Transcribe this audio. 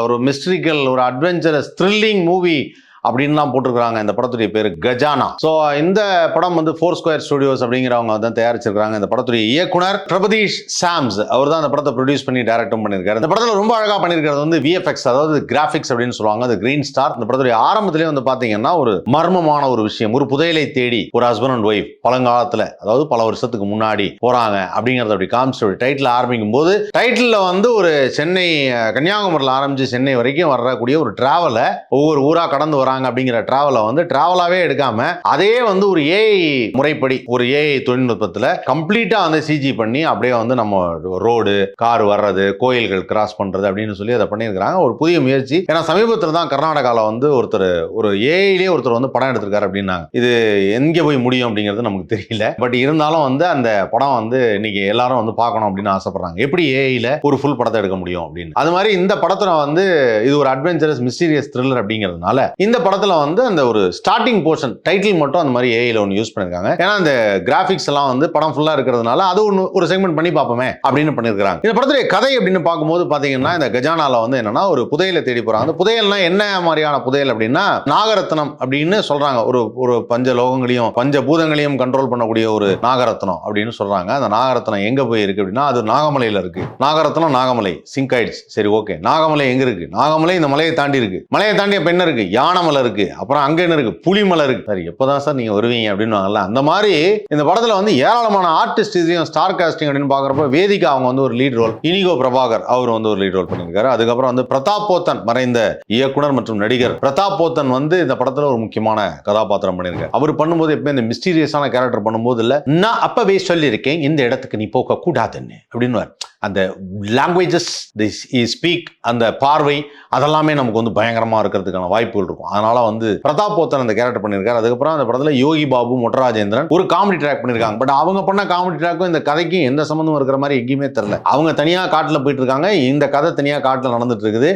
ஒரு மிஸ்ட்ரிக்கல், ஒரு adventurous, thrilling movie அப்படின்லாம் போட்டிருக்காங்க. இந்த படத்துடைய பேரு கஜானா. ஸோ இந்த படம் வந்து ஃபோர் ஸ்கொயர் ஸ்டுடியோஸ் அப்படிங்கிறவங்க வந்து தயாரிச்சிருக்காங்க. இந்த படத்துடைய இயக்குனர் பிரபதீஷ் சாம்ஸ், அவர் தான் இந்த படத்தை ப்ரொடியூஸ் பண்ணி டைரக்டும் பண்ணியிருக்காரு. இந்த படத்தில் ரொம்ப அழகாக பண்ணியிருக்கிறது வந்து விஎஃப்எக்ஸ், அதாவது கிராஃபிக்ஸ் அப்படின்னு சொல்லுவாங்க. அது கிரீன் ஸ்டார். இந்த படத்துடைய ஆரம்பத்திலே வந்து பார்த்தீங்கன்னா ஒரு மர்மமான ஒரு விஷயம், ஒரு புதையலை தேடி ஒரு ஹஸ்பண்ட் அண்ட் ஒய்ஃப் பழங்காலத்தில், அதாவது பல வருஷத்துக்கு முன்னாடி போறாங்க அப்படிங்கிறத அப்படி காமிச்சு டைட்டில் ஆரம்பிக்கும் போது டைட்டில் வந்து ஒரு சென்னை, கன்னியாகுமரியில் ஆரம்பிச்சு சென்னை வரைக்கும் வரக்கூடிய ஒரு டிராவலை, ஒவ்வொரு ஊரா கடந்து வராங்க அப்படிங்கிற டிராவலை வந்து டிராவலாவே எடுக்காம அதே வந்து ஒரு ஏஐ முறைப்படி, ஒரு ஏஐ தொழில்நுட்பத்தில் கம்ப்ளீட்டா வந்து சிஜி பண்ணி அப்படியே வந்து நம்ம ரோடு, கார் வர்றது, கோயில்கள் கிராஸ் பண்றது அப்படின்னு சொல்லி அதை பண்ணியிருக்காங்க. ஒரு புதிய முயற்சி. ஏன்னா சமீபத்தில் தான் கர்நாடகாவில் வந்து ஒருத்தர் ஒரு ஏஐலேயே ஒருத்தர் வந்து படம் எடுத்திருக்காரு அப்படின்னாங்க. இது எங்கே போய் முடியும் அப்படிங்கிறது நமக்கு தெரியல. பட் இருந்தாலும் வந்து அந்த படம் வந்து இன்னைக்கு எல்லாரும் வந்து பார்க்கணும் அப்படின்னு ஆசைப்படுறாங்க. எப்படி ஏஐல ஒரு ஃபுல் படத்தை எடுக்க முடியும் அப்படின்னு. அது மாதிரி இந்த படத்துல வந்து இது ஒரு அட்வென்ச்சரஸ் மிஸ்டீரியஸ் த்ரில்லர் அப்படிங்கிறதுனால இந்த படத்துல வந்து அந்த ஒரு ஸ்டார்டிங் போர்ஷன் டைட்டில் மட்டும் அந்த மாதிரி ஏஐல ஒன்று யூஸ் பண்ணிருக்காங்க. ஏன்னா அந்த கிராபிக்ஸ் எல்லாம் வந்து படம் ஃபுல்லா இருக்கிறதுனால அது ஒன்று ஒரு செக்மெண்ட் பண்ணி பார்ப்போமே அப்படின்னு பண்ணிருக்காங்க. இந்த படத்துடைய கதை அப்படின்னு பார்க்கும்போது பாத்தீங்கன்னா இந்த கஜானால வந்து என்னன்னா ஒரு புதையலை தேடி போறாங்க. அந்த புதையல்னா என்ன மாதிரியான புதையல் அப்படின்னா நாகரத்னம் அப்படின்னு சொல்றாங்க. ஒரு பஞ்ச லோகங்களையும் பஞ்ச பூதங்களையும் கண்ட்ரோல் பண்ணக்கூடிய ஒரு நாகரத்னம் அப்படின்னு சொல்றாங்க. அந்த நாகரத்னம் எங்க போய் இருக்கு அப்படின்னா அது நாகமலையில இருக்கு. நாகரத்னம் நாகமலை சிங்க் ஆயிடுச்சு. சரி, ஓகே. நாகமலை எங்க இருக்கு? நாகமலை இந்த மலையை தாண்டி இருக்கு. மலையை தாண்டி அப்ப என்ன இருக்கு? யானமலை இருக்கு. அப்புறம் அங்க என்ன இருக்கு? புலிமலை இருக்கு. சரி, எப்பதான் சார் நீங்க வருவீங்க அப்படின்னு. அந்த மாதிரி இந்த படத்துல வந்து ஏராளமான ஆர்டிஸ்ட், இதையும் ஸ்டார் காஸ்டிங் அப்படின்னு பாக்குறப்ப வேதிகா அவங்க வந்து ஒரு லீட் ரோல், இனிகோ பிரபாகர் அவர் வந்து ஒரு லீட் ரோல் பண்ணியிருக்காரு. அதுக்கப்புறம் வந்து பிரதாப் போத்தன், மறைந்த இயக்குனர் மற்றும் நடிகர் பிரதாப் போத்தன் வந்து இந்த படத்துல ஒரு முக்கியமான கதாபாத்திரம் பண்ணியிருக்காரு. அவர் பண்ணும்போது எப்பவுமே இந்த மிஸ்டீரியஸான கேரக்டர் பண்ணும்போது இல்ல, நான் அப்பவே சொல்லியிருக்கேன் இந்த இடத்துக்கு நீ போக கூடாதுன்னு அப்படின்னு. அந்த லாங்குவேஜஸ் ஸ்பீக், அந்த பார்வை, அதெல்லாமே நமக்கு வந்து பயங்கரமா இருக்கிறதுக்கான வாய்ப்புகள் இருக்கும். அதனால வந்து பிரதாப் போத்தன் அந்த கேரக்டர் பண்ணியிருக்காரு. அதுக்கப்புறம் அந்த படத்துல யோகி பாபு, மொட்டராஜேந்திரன் ஒரு காமெடி ட்ராக் பண்ணியிருக்காங்க. பட் அவங்க பண்ண காமெடி ட்ராக்கும் இந்த கதைக்கும் எந்த சம்பந்தமும் இருக்கிற மாதிரி எங்கேயுமே தெரியல. அவங்க தனியா காட்டுல போயிட்டு இருக்காங்க, இந்த கதை தனியா காட்டுல நடந்துட்டு இருக்குது.